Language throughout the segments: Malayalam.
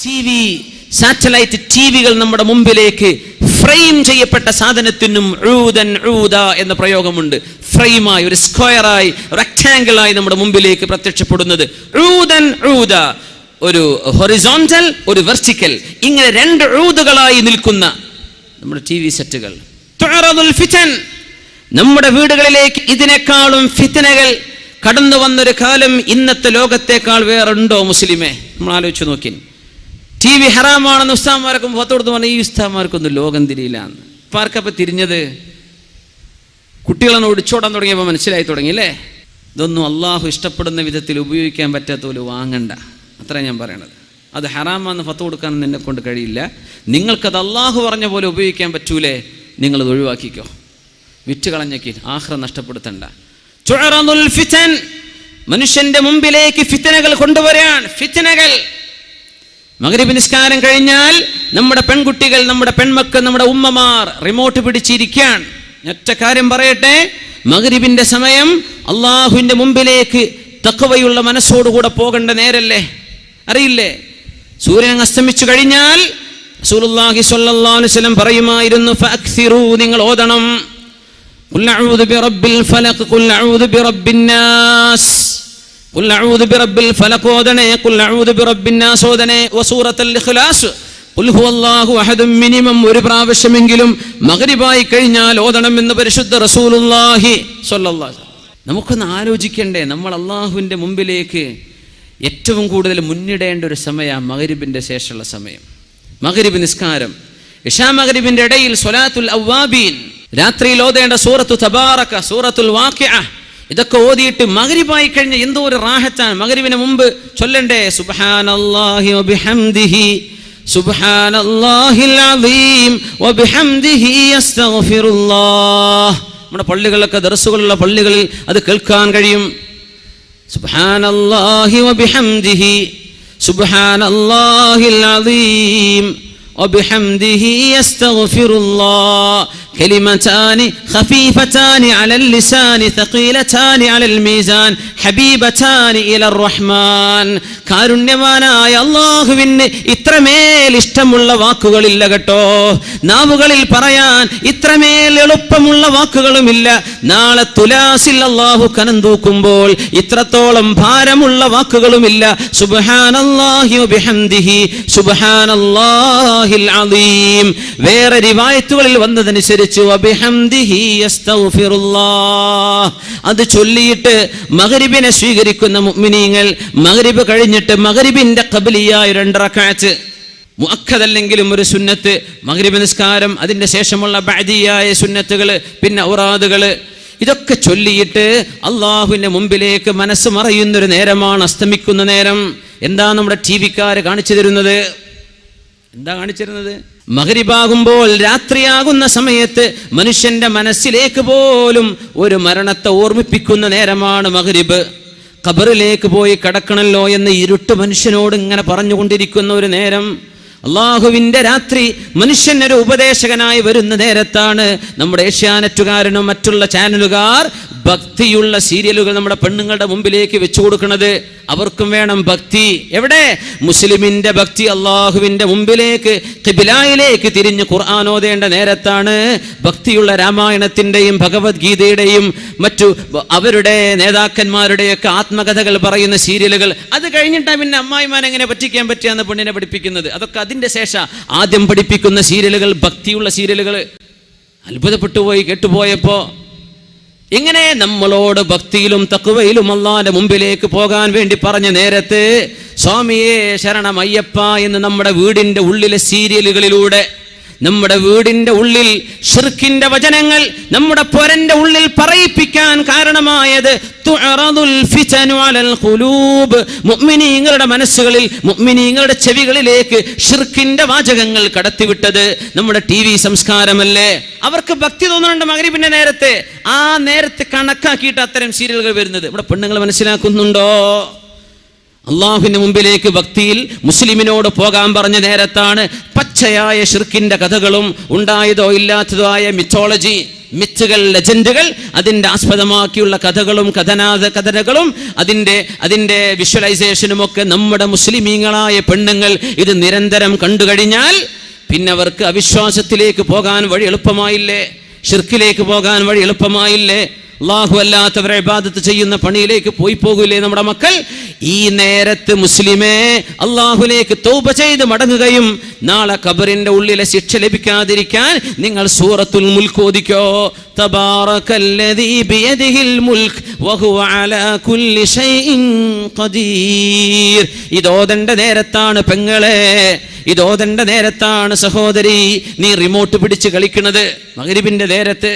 TV, സാറ്റലൈറ്റ് ടിവികൾ നമ്മുടെ മുമ്പിലേക്ക് ഫ്രെയിം ചെയ്യപ്പെട്ട സാധനത്തിനും ഊദൻ ഊദ എന്ന പ്രയോഗമുണ്ട്. ഫ്രെയിമായി, ഒരു സ്ക്വയറായി, റെക്ടാംഗിളായി നമ്മുടെ മുമ്പിലേക്ക് പ്രത്യക്ഷപ്പെടുന്നത് ഊദൻ ഊദ, ഒരു ഹൊറിസോണ്ടൽ, ഒരു വെർട്ടിക്കൽ, ഇങ്ങനെ രണ്ട് ഊദുകളായി നിൽക്കുന്ന നമ്മുടെ TV സെറ്റുകൾ. തുഅറദുൽ ഫിതൻ, നമ്മുടെ വീടുകളിലേക്ക് ഇതിനേക്കാളും ഫിത്നകൾ കടന്നു വന്നൊരു കാലം ഇന്നത്തെ ലോകത്തേക്കാൾ വേറുണ്ടോ മുസ്ലിമേ? നമ്മൾ ആലോചിച്ച് നോക്കി. TV ഹറാമാണെന്ന് ഉസ്താദ്മാർക്കും പുറത്തോടുത്ത് പറഞ്ഞാൽ ഈ ഉസ്താദ്മാർക്കൊന്നും ലോകം തിരിയില്ലാന്ന്. ഇപ്പം ആർക്കപ്പം തിരിഞ്ഞത്? കുട്ടികളെ ഒടിച്ചോടാൻ തുടങ്ങിയപ്പോൾ മനസ്സിലായി തുടങ്ങി അല്ലേ? ഇതൊന്നും അള്ളാഹു ഇഷ്ടപ്പെടുന്ന വിധത്തിൽ ഉപയോഗിക്കാൻ പറ്റാത്ത പോലെ വാങ്ങണ്ട, അത്ര ഞാൻ പറയണത്. അത് ഹറാമാണെന്ന് ഫത്ത് കൊടുക്കാനൊന്നും എന്നെ കൊണ്ട് കഴിയില്ല. നിങ്ങൾക്കത് അള്ളാഹു പറഞ്ഞ പോലെ ഉപയോഗിക്കാൻ പറ്റൂലേ, നിങ്ങളത് ഒഴിവാക്കിക്കോ, വിറ്റ് കളഞ്ഞേക്ക്, ആഖിറ നഷ്ടപ്പെടുത്തണ്ട. തുഅറദുൽ ഫിതൻ, മനുഷ്യന്റെ മുമ്പിലേക്ക് ഫിത്നകൾ കൊണ്ടുവരാൻ. ഫിത്നകൾ മഗ്രിബ് നിസ്കാരം കഴിഞ്ഞാൽ നമ്മുടെ പെൺകുട്ടികൾ, നമ്മുടെ പെൺമക്കൾ, നമ്മുടെ ഉമ്മമാർ റിമോട്ട് പിടിച്ചിരിക്കാൻ. ഒറ്റ കാര്യം പറയട്ടെ, മഗ്രിബിന്റെ സമയം അള്ളാഹുവിന്റെ മുമ്പിലേക്ക് തഖ്വയുള്ള മനസ്സോടുകൂടെ പോകേണ്ട നേരല്ലേ? അറിയില്ലേ? സൂര്യൻ അസ്തമിച്ചു കഴിഞ്ഞാൽ റസൂലുള്ളാഹി സ്വല്ലല്ലാഹു അലൈഹി വസല്ലം പറയുമായിരുന്നു, ഫഅക്സിറൂ, നിങ്ങൾ ഓതണം, ഖുൽ അഊദു ബിറബ്ബിൽ ഫലഖ്, ഖുൽ അഊദു ബിറബ്ബിൻ നാസ്, ഖുൽ അഊദു ബിറബ്ബിൽ ഫലഖ് ഓതണേ, ഖുൽ അഊദു ബിറബ്ബിൻ നാസ് ഓതണേ, വസൂറത്തുൽ ഇഖ്ലാസ്, ഖുൽ ഹുവല്ലാഹു അഹദ് മിനിമം ഒരു പ്രാവശ്യമെങ്കിലും മഗ്രിബായി കഴിഞ്ഞാൽ ഓതണമെന്ന് പരിശുദ്ധ റസൂലുള്ളാഹി സ്വല്ലല്ലാഹു അലൈഹി വസല്ലം. നമുക്കൊന്ന് ആലോചിക്കണ്ടേ, നമ്മൾ അള്ളാഹുവിൻ്റെ മുമ്പിലേക്ക് ഏറ്റവും കൂടുതൽ മുന്നിടേണ്ട ഒരു സമയമാണ് മഗ്രിബിൻ്റെ ശേഷമുള്ള സമയം. മഗ്രിബ് നിസ്കാരം, ഇശാ മഗ്രിബിൻ്റെ ഇടയിൽ സ്വലാത്തുൽ അവ്വാബീൻ, രാത്രിയിൽ ഓതേണ്ട സൂറത്തു തബാറക, സൂറത്തുൽ വാഖിഅ, ഇതൊക്കെ ഓതിയിട്ട് മഗ്രിബായി കഴിഞ്ഞ എന്തോ ഒരു റാഹത്താണ്. മഗ്രിബിന് മുമ്പ് ചൊല്ലണ്ടേ സുബ്ഹാനല്ലാഹി വബിഹംദിഹി, സുബ്ഹാനല്ലാഹിൽ അസീം വബിഹംദിഹി അസ്തഗ്ഫിറുല്ലാഹ്. നമ്മുടെ പള്ളികളിലൊക്കെ, ദർസുകളുള്ള പള്ളികളിൽ അത് കേൾക്കാൻ കഴിയും. സുബ്ഹാനല്ലാഹി വബിഹംദിഹി, സുബ്ഹാനല്ലാഹിൽ അസീം വബിഹംദിഹി അസ്തഗ്ഫിറുല്ലാഹ്. كلمتان خفيفتان على اللسان ثقيلتان على الميزان حبيبتان إلى الرحمن. കാരുണ്യവാനായ അല്ലാഹുവിന് ഇത്രമേൽ ഇഷ്ടമുള്ള വാക്കുകളില്ല കേട്ടോ. നാവുകളിൽ പറയാൻ ഇത്രമേൽ എളുപ്പമുള്ള വാക്കുകളുമില്ല. നാളെ തുലാസിൽ അല്ലാഹു കനം തൂക്കുമ്പോൾ ഇത്രത്തോളം ഭാരമുള്ള വാക്കുകളുമില്ല. സുബ്ഹാനല്ലാഹി വബിഹംദിഹി, സുബ്ഹാനല്ലാഹിൽ അസീം. വേറെ റിവായത്തുകളിൽ വന്നതനുസരിച്ച് വബിഹംദിഹി അസ്തഗ്ഫിറുല്ലാഹ്. അത് ചൊല്ലിയിട്ട് മഗ്രിബിനെ സ്വീകരിക്കുന്ന മുഅ്മിനീങ്ങൾ മഗ്രിബ് കഴിഞ്ഞിട്ട് മഗ്രിബിന്റെ ഖബ്ലിയായ 2 റക്അത്ത്, മുഅക്കദല്ലെങ്കിലും ഒരു സുന്നത്ത്, മഗ്രിബ് നിസ്കാരം, അതിന്റെ ശേഷമുള്ള ബഅദിയായ സുന്നത്തുകൾ, പിന്നെ ഔറാദുകൾ, ഇതൊക്കെ ചൊല്ലിയിട്ട് അള്ളാഹുവിന്റെ മുമ്പിലേക്ക് മനസ്സ് മറയുന്നൊരു നേരമാണ് അസ്തമിക്കുന്ന നേരം. എന്താ നമ്മുടെ ടിവിക്കാർ കാണിച്ചു തരുന്നത്? എന്താ കാണിച്ചിരുന്നത്? മഗ്രിബാകുമ്പോൾ, രാത്രിയാകുന്ന സമയത്ത് മനുഷ്യന്റെ മനസ്സിലേക്ക് പോലും ഒരു മരണത്തെ ഓർമ്മിപ്പിക്കുന്ന നേരമാണ് മഗ്രിബ്. ഖബറിലേക്ക് പോയി കിടക്കണല്ലോ എന്ന് ഇരുട്ട് മനുഷ്യനോട് ഇങ്ങനെ പറഞ്ഞുകൊണ്ടിരിക്കുന്ന ഒരു നേരം. അള്ളാഹുവിന്റെ രാത്രി മനുഷ്യനൊരു ഉപദേശകനായി വരുന്ന നേരത്താണ് നമ്മുടെ ഏഷ്യാനെറ്റുകാരനും മറ്റുള്ള ചാനലുകാർ ഭക്തിയുള്ള സീരിയലുകൾ നമ്മുടെ പെണ്ണുങ്ങളുടെ മുമ്പിലേക്ക് വെച്ചു കൊടുക്കുന്നത്. അവർക്കും വേണം ഭക്തി. എവിടെ? മുസ്ലിമിന്റെ ഭക്തി അള്ളാഹുവിന്റെ മുമ്പിലേക്ക്, ഖിബ്ലയിലേക്ക് തിരിഞ്ഞ് ഖുർആൻ ഓതേണ്ട നേരത്താണ് ഭക്തിയുള്ള രാമായണത്തിന്റെയും ഭഗവത്ഗീതയുടെയും മറ്റു അവരുടെ നേതാക്കന്മാരുടെയൊക്കെ ആത്മകഥകൾ പറയുന്ന സീരിയലുകൾ. അത് കഴിഞ്ഞിട്ടാണ് പിന്നെ അമ്മായിമാൻ എങ്ങനെ പറ്റിക്കാൻ പറ്റിയാന്ന് പെണ്ണിനെ പഠിപ്പിക്കുന്നത്. അതൊക്കെ അതിന്റെ ശേഷം ആദ്യം പഠിപ്പിക്കുന്ന സീരിയലുകൾ ഭക്തിയുള്ള സീരിയലുകൾ. അത്ഭുതപ്പെട്ടു പോയി കേട്ടുപോയപ്പോ. ഇങ്ങനെ നമ്മളോട് ഭക്തിയിലും തഖ്വയിലും അല്ലാഹുവിന്റെ മുമ്പിലേക്ക് പോകാൻ വേണ്ടി പറഞ്ഞ നേരത്ത് സ്വാമിയേ ശരണമയ്യപ്പ എന്ന് നമ്മുടെ വീടിന്റെ ഉള്ളിലെ സീരിയലുകളിലൂടെ, നമ്മുടെ വീടിന്റെ ഉള്ളിൽ ശിർക്കിന്റെ വചനങ്ങൾ നമ്മുടെ പൊരന്റെ ഉള്ളിൽ പറയിപ്പിക്കാൻ കാരണമായത് തുഅറദുൽ ഫിതനു അലൽ ഖുലൂബ്, മുഅ്മിനീങ്ങളുടെ മനസ്സുകളിൽ, മുഅ്മിനീങ്ങളുടെ ചെവികളിലേക്ക് ശിർക്കിന്റെ വാചകങ്ങൾ കടത്തിവിട്ടത് നമ്മുടെ TV സംസ്കാരമല്ലേ? അവർക്ക് ഭക്തി തോന്നുന്നുണ്ട് മഗ്രിബിന്റെ നേരത്തെ. ആ നേരത്തെ കണക്കാക്കിയിട്ട് അത്തരം സീരിയലുകൾ വരുന്നത്. നമ്മുടെ പെണ്ണുങ്ങൾ മനസ്സിലാക്കുന്നുണ്ടോ? അള്ളാഹുവിന്റെ മുമ്പിലേക്ക് ഭക്തിയിൽ മുസ്ലിമിനോട് പോകാൻ പറഞ്ഞ നേരത്താണ് പച്ചയായ ശിർക്കിന്റെ കഥകളും ഉണ്ടായതോ ഇല്ലാത്തതോ ആയ മിത്തോളജി, മിത്തുകൾ, ലെജൻഡുകൾ, അതിൻ്റെ ആസ്പദമാക്കിയുള്ള കഥകളും കഥനകളും അതിൻ്റെ വിഷ്വലൈസേഷനും ഒക്കെ നമ്മുടെ മുസ്ലിമീങ്ങളായ പെണ്ണുങ്ങൾ ഇത് നിരന്തരം കണ്ടുകഴിഞ്ഞാൽ പിന്നെ അവർക്ക് അവിശ്വാസത്തിലേക്ക് പോകാൻ വഴി എളുപ്പമായില്ലേ, ഷിർക്കിലേക്ക് പോകാൻ വഴി എളുപ്പമായില്ലേ, അല്ലാഹു അല്ലാത്തവരെ ഇബാദത്ത് ചെയ്യുന്ന പണിയിലേക്ക് പോകില്ലേ നമ്മുടെ മക്കൾ? ഈ നേരത്ത് മുസ്ലിമേ അല്ലാഹുവിലേക്ക് തൗബ ചെയ്ത് മടങ്ങുകയും നാളെ ഖബറിന്റെ ഉള്ളിലെ ശിക്ഷ ലഭിക്കാതിരിക്കാൻ നിങ്ങൾ സൂറത്തുൽ മുൽക്ക് ഓതിക്കോ. തബാറകല്ലദീ ബിയദിഹിൽ മുൽക്ക് വഹുവ അലാ കുല്ലി ഷൈഇൻ ഖദീർ. ഇതോദന്റെ നേരത്താണ് പെങ്ങളെ, ഇതോദന്റെ നേരത്താണ് സഹോദരി നീ റിമോട്ട് പിടിച്ച് കളിക്കുന്നത്. മഗ്രിബിന്റെ നേരത്ത്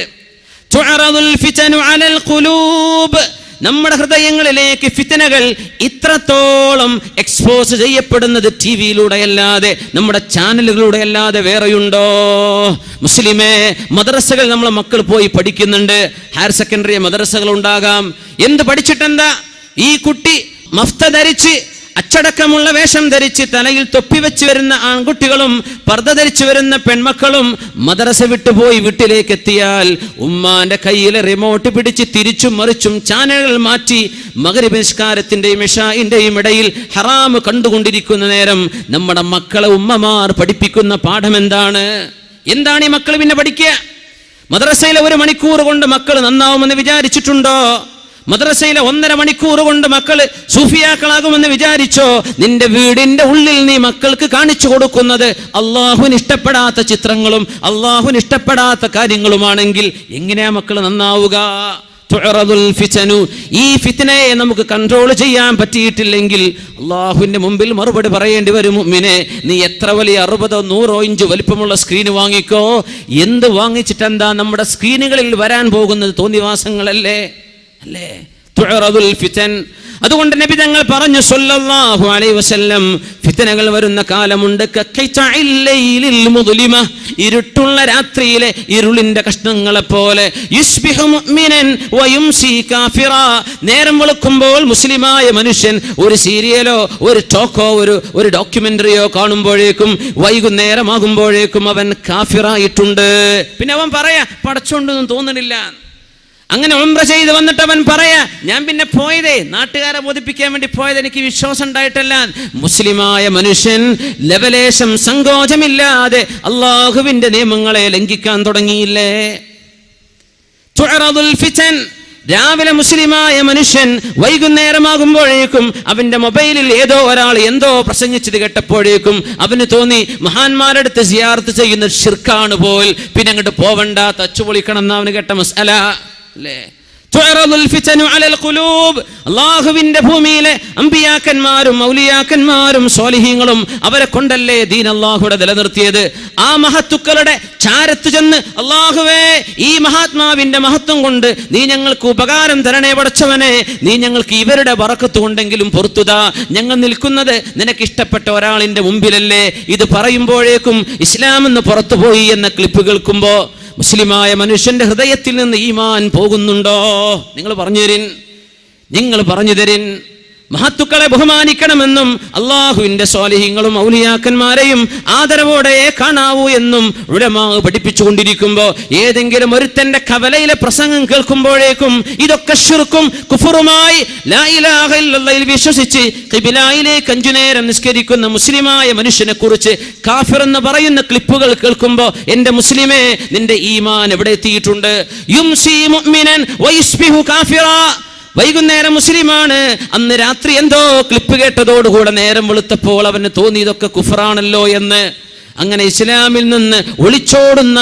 നമ്മുടെ ഹൃദയങ്ങളിലേക്ക് ഫിത്നകൾ ഇത്രത്തോളം എക്സ്പോസ് ചെയ്യപ്പെടുന്നത് ടി വിയിലൂടെ അല്ലാതെ, നമ്മുടെ ചാനലുകളിലൂടെ അല്ലാതെ വേറെയുണ്ടോ? മുസ്ലിമേ, മദ്രസകൾ നമ്മളെ മക്കൾ പോയി പഠിക്കുന്നുണ്ട്, ഹയർ സെക്കൻഡറി മദ്രസകൾ ഉണ്ടാകാം. എന്ത് പഠിച്ചിട്ടെന്താ? ഈ കുട്ടി മഫ്ത ധരിച്ച് അച്ചടക്കമുള്ള വേഷം ധരിച്ച് തലയിൽ തൊപ്പി വെച്ച് വരുന്ന ആൺകുട്ടികളും പർദ്ദ ധരിച്ചു വരുന്ന പെൺമക്കളും മദ്രസ വിട്ടുപോയി വീട്ടിലേക്ക് എത്തിയാൽ ഉമ്മാന്റെ കയ്യിലെ റിമോട്ട് പിടിച്ച് തിരിച്ചും മറിച്ചും ചാനലുകൾ മാറ്റി മഗ്രിബ് നിസ്കാരത്തിന്റെയും ഇശാഇന്റെയും ഇടയിൽ ഹറാം കണ്ടുകൊണ്ടിരിക്കുന്ന നേരം നമ്മുടെ മക്കളെ ഉമ്മമാർ പഠിപ്പിക്കുന്ന പാഠം എന്താണ്? എന്താണ് ഈ മക്കൾ പിന്നെ പഠിക്കുക? മദ്രസയിലെ 1 മണിക്കൂർ കൊണ്ട് മക്കൾ നന്നാവുമെന്ന് വിചാരിച്ചിട്ടുണ്ടോ? മദ്രസയിലെ 1.5 മണിക്കൂർ കൊണ്ട് മക്കള് സൂഫിയാക്കളാകുമെന്ന് വിചാരിച്ചോ? നിന്റെ വീടിന്റെ ഉള്ളിൽ നീ മക്കൾക്ക് കാണിച്ചു കൊടുക്കുന്നത് അള്ളാഹുവിന് ഇഷ്ടപ്പെടാത്ത ചിത്രങ്ങളും അള്ളാഹുവിന് ഇഷ്ടപ്പെടാത്ത കാര്യങ്ങളുമാണെങ്കിൽ എങ്ങനെയാ മക്കൾ നന്നാവുക? ഈ ഫിത്നയെ നമുക്ക് കൺട്രോൾ ചെയ്യാൻ പറ്റിയിട്ടില്ലെങ്കിൽ അള്ളാഹുവിന്റെ മുമ്പിൽ മറുപടി പറയേണ്ടി വരും. മുഅ്മിനേ, നീ എത്ര വലിയ 60 100 ഇഞ്ച് വലിപ്പമുള്ള സ്ക്രീൻ വാങ്ങിക്കോ, എന്ത് വാങ്ങിച്ചിട്ടെന്താ? നമ്മുടെ സ്ക്രീനുകളിൽ വരാൻ പോകുന്നത് തോന്നിവാസങ്ങളല്ലേ അല്ലേ? തുഅറദുൽ ഫിതൻ. അതുകൊണ്ട് നബി തങ്ങൾ പറഞ്ഞു സല്ലല്ലാഹു അലൈഹി വസല്ലം, ഫിത്നകൾ വരുന്ന കാലമുണ്ട്. ഇരുട്ടുള്ള രാത്രിയിലെ ഇരുളിന്റെ കഷ്ണങ്ങളെ പോലെ. യുസ്ബിഹു മുഅ്മിനൻ വയുംസി കാഫിറ. നേരം വെളുക്കുമ്പോൾ മുസ്ലിമായ മനുഷ്യൻ ഒരു സീരിയലോ ഒരു ടോക്കോ ഒരു ഡോക്യുമെന്ററിയോ കാണുമ്പോഴേക്കും വൈകുന്നേരമാകുമ്പോഴേക്കും അവൻ കാഫിറായിട്ടുണ്ട്. പിന്നെ അവൻ പറയാ പടച്ചോണ്ടൊന്നും തോന്നണില്ല. അങ്ങനെ ഉംറ ചെയ്ത് വന്നിട്ട് അവൻ പറയാ, ഞാൻ പിന്നെ പോയതേ നാട്ടുകാരെ ബോധിപ്പിക്കാൻ വേണ്ടി പോയത്, എനിക്ക് വിശ്വാസം ഉണ്ടായിട്ടല്ല. മുസ്ലിമായ മനുഷ്യൻ ലവലേശം സങ്കോചമില്ലാതെ അള്ളാഹുവിന്റെ നിയമങ്ങളെ ലംഘിക്കാൻ തുടങ്ങിയില്ലേ? തുഅറദുൽ ഫിതൻ. രാവിലെ മുസ്ലിമായ മനുഷ്യൻ വൈകുന്നേരമാകുമ്പോഴേക്കും അവന്റെ മൊബൈലിൽ ഏതോ ഒരാൾ എന്തോ പ്രസംഗിച്ചത് കേട്ടപ്പോഴേക്കും അവന് തോന്നി മഹാന്മാരെടുത്ത് സിയാറത്ത് ചെയ്യുന്നത് ശിർക്കാണ് പോൽ, പിന്നെ അങ്ങോട്ട് പോവണ്ട, തച്ചുപൊളിക്കണം എന്ന് അവന് കേട്ട മസ്അല അല്ലേ? അള്ളാഹുവിന്റെ ഭൂമിയിലെ അമ്പിയാക്കന്മാരും ഔലിയാക്കന്മാരും സ്വാലിഹീങ്ങളും അവരെ കൊണ്ടല്ലേ ദീൻ അള്ളാഹുടെ നിലനിർത്തിയത്. ആ മഹത്തുക്കളുടെ ചാരത്ത് ചെന്ന് അള്ളാഹുവേ, ഈ മഹാത്മാവിന്റെ മഹത്വം കൊണ്ട് നീ ഞങ്ങൾക്ക് ഉപകാരം തരണേ പടച്ചവനെ, നീ ഞങ്ങൾക്ക് ഇവരുടെ ബറക്കത്ത് കൊണ്ടെങ്കിലും പൊറുത്തുതാ, ഞങ്ങൾ നിൽക്കുന്നത് നിനക്ക് ഇഷ്ടപ്പെട്ട ഒരാളിന്റെ മുമ്പിലല്ലേ. ഇത് പറയുമ്പോഴേക്കും ഇസ്ലാം എന്ന് പുറത്തുപോയി എന്ന ക്ലിപ്പ് കേൾക്കുമ്പോ മുസ്ലിമായ മനുഷ്യന്റെ ഹൃദയത്തിൽ നിന്ന് ഈമാൻ പോകുന്നുണ്ടോ? നിങ്ങൾ പറഞ്ഞു തരിൻ. മഹത്തുക്കളെ ബഹുമാനിക്കണമെന്നും അള്ളാഹുവിന്റെ സ്വാലിഹീങ്ങളും ഔലിയാക്കന്മാരെയും ആദരവോടെ കാണാവൂ എന്നും ഉലമാ പഠിപ്പിച്ചുകൊണ്ടിരിക്കുമ്പോ ഏതെങ്കിലും ഒരുത്തന്റെ കവലയിലെ പ്രസംഗം കേൾക്കുമ്പോഴേക്കും ഇതൊക്കെ ശിർക്കും കുഫറുമായി ലാ ഇലാഹ ഇല്ലല്ലാഹ് വിശ്വസിച്ച് ഖിബിലയിലേക്ക് 5 നേരം നിസ്കരിക്കുന്ന മുസ്ലിമായ മനുഷ്യനെ കുറിച്ച് കാഫിർ എന്ന് പറയുന്ന ക്ലിപ്പുകൾ കേൾക്കുമ്പോ എന്റെ മുസ്ലിമേ, നിന്റെ ഈമാൻ എവിടെ എത്തിയിട്ടുണ്ട്? യുംസി മുഅ്മിനൻ വയുസ്ബിഹു കാഫിറാ. വൈകുന്നേരം മുസ്ലിമാണ്, അന്ന് രാത്രി എന്തോ ക്ലിപ്പ് കേട്ടതോടുകൂടെ നേരം വെളുത്തപ്പോൾ അവന് തോന്നി ഇതൊക്കെ കുഫറാണല്ലോ എന്ന്. അങ്ങനെ ഇസ്ലാമിൽ നിന്ന് ഒളിച്ചോടുന്ന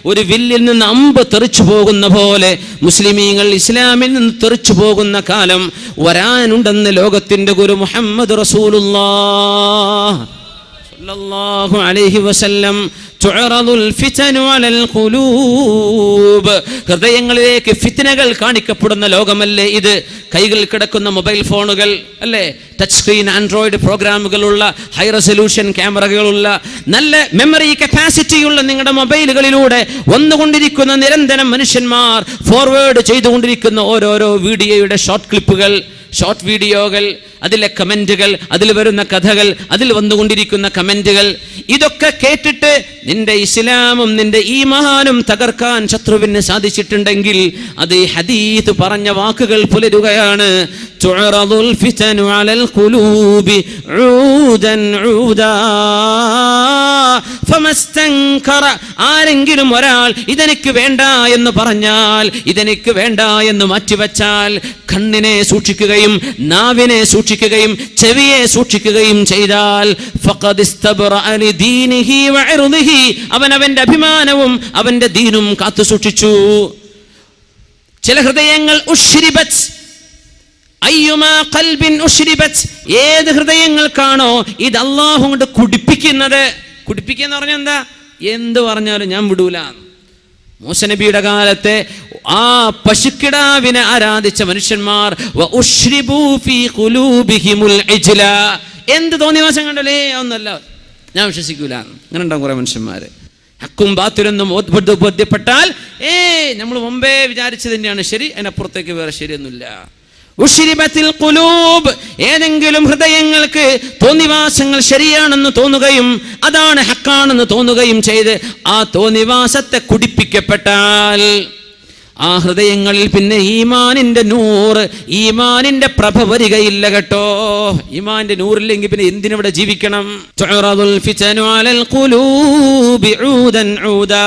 ഒരു വില്ലിൽ നിന്ന് അമ്പ് തെറിച്ചു പോകുന്ന പോലെ മുസ്ലിമീങ്ങൾ ഇസ്ലാമിൽ നിന്ന് തെറിച്ചു പോകുന്ന കാലം വരാനുണ്ടെന്ന് ലോകത്തിന്റെ ഗുരു മുഹമ്മദ് റസൂലുള്ളാഹ് സല്ലല്ലാഹു അലൈഹി വസല്ലം തുഅറദുൽ ഫിതനു അലൽ ഖുലൂബ്. ഹൃദയങ്ങളിലേക്ക് ഫിത്നകൾ കാണിക്കപ്പെടുന്ന ലോകമല്ലേ ഇത്? കൈകളിൽ കിടക്കുന്ന മൊബൈൽ ഫോണുകൾ അല്ലേ, ടച്ച് സ്ക്രീൻ ആൻഡ്രോയിഡ് പ്രോഗ്രാമുകളുള്ള ഹൈ റെസൊല്യൂഷൻ ക്യാമറകളുള്ള നല്ല മെമ്മറി കപ്പാസിറ്റിയുള്ള നിങ്ങളുടെ മൊബൈലുകളിലൂടെ വന്നുകൊണ്ടിരിക്കുന്ന നിരന്തരം മനുഷ്യന്മാർ ഫോർവേഡ് ചെയ്തുകൊണ്ടിരിക്കുന്ന ഓരോരോ വീഡിയോയുടെ ഷോർട്ട് ക്ലിപ്പുകൾ, ഷോർട്ട് വീഡിയോകൾ, അതിലെ കമന്റുകൾ, അതിൽ വരുന്ന കഥകൾ, അതിൽ വന്നുകൊണ്ടിരിക്കുന്ന കമന്റുകൾ, ഇതൊക്കെ കേട്ടിട്ട് നിന്റെ ഇസ്ലാമും നിന്റെ ഈമാനും തകർക്കാൻ ശത്രുവിന് സാധിച്ചിട്ടുണ്ടെങ്കിൽ അത് ഈ ഹദീസ് പറഞ്ഞ വാക്കുകൾ പുലരുകയാണ്. തുഅറദുൽ ഫിതനു അലൽ ഖുലൂബി ഊദൻ ഊദാ ഫമസ്തൻകറ. ആരെങ്കിലും ഒരാൾ ഇതെനിക്ക് വേണ്ട എന്ന് പറഞ്ഞാൽ, ഇതെനിക്ക് വേണ്ട എന്ന് മാറ്റിവെച്ചാൽ, കണ്ണിനെ സൂക്ഷിക്കുകയും നാവിനെ സൂക്ഷിക്കുകയും ചെവിയെ സൂക്ഷിക്കുകയും ചെയ്താൽ ഫഖദ് ഇസ്തബ്റഅ ലിദീനിഹി വഇർദിഹി, അവൻ അവന്റെ അഭിമാനവും അവന്റെ ദീനും കാത്തു സൂക്ഷിച്ചു. ചില ഹൃദയങ്ങൾ ഉശ്രിബത്, അയ്യുമാ ഖൽബിൻ ഉശ്രിബത്, ഏത് ഹൃദയങ്ങൾക്കാണോ ഇത് അല്ലാഹു കൊണ്ട് കുടിപ്പിക്കുന്നത്. കുടിപ്പിക്കുക എന്ന് പറഞ്ഞാൽ എന്താ? എന്ത് പറഞ്ഞാലും ഞാൻ വിടൂല. മൂസ നബിയുടെ കാലത്തെ ആ പശുക്കിടാവിനെ ആരാധിച്ച മനുഷ്യന്മാർ എന്ത് തോന്നിവാസം കണ്ടല്ലേ ഒന്നല്ല, ഞാൻ വിശ്വസിക്കൂല. അങ്ങനെ ഉണ്ടാവും കുറെ മനുഷ്യന്മാര്. ഹക്കും ബാത്തിലൊന്നും ബോധ്യപ്പെട്ടാൽ നമ്മൾ മുമ്പേ വിചാരിച്ചത് തന്നെയാണ് ശരി, അതിനപ്പുറത്തേക്ക് വേറെ ശരിയൊന്നുമില്ല. ഉശ്രിബത്തിൽ ഖുലൂബ്, ഏതെങ്കിലും ഹൃദയങ്ങൾക്ക് തോന്നിവാസങ്ങൾ ശരിയാണെന്ന് തോന്നുകയും അതാണ് ഹക്കാണെന്ന് തോന്നുകയും ചെയ്ത് ആ തോന്നിവാസത്തെ കുടിപ്പിക്കപ്പെട്ടാൽ ആ ഹൃദയങ്ങളിൽ പിന്നെ ഈമാനിന്റെ നൂറ്, ഈമാനിന്റെ പ്രഭ വരികയില്ല കേട്ടോ. ഈമാനിന്റെ നൂറില്ലെങ്കിൽ പിന്നെ എന്തിനവിടെ ജീവിക്കണം? തുഅറദുൽ ഫിതനു അലൽ ഖുലൂബി ഊദൻ ഊദാ.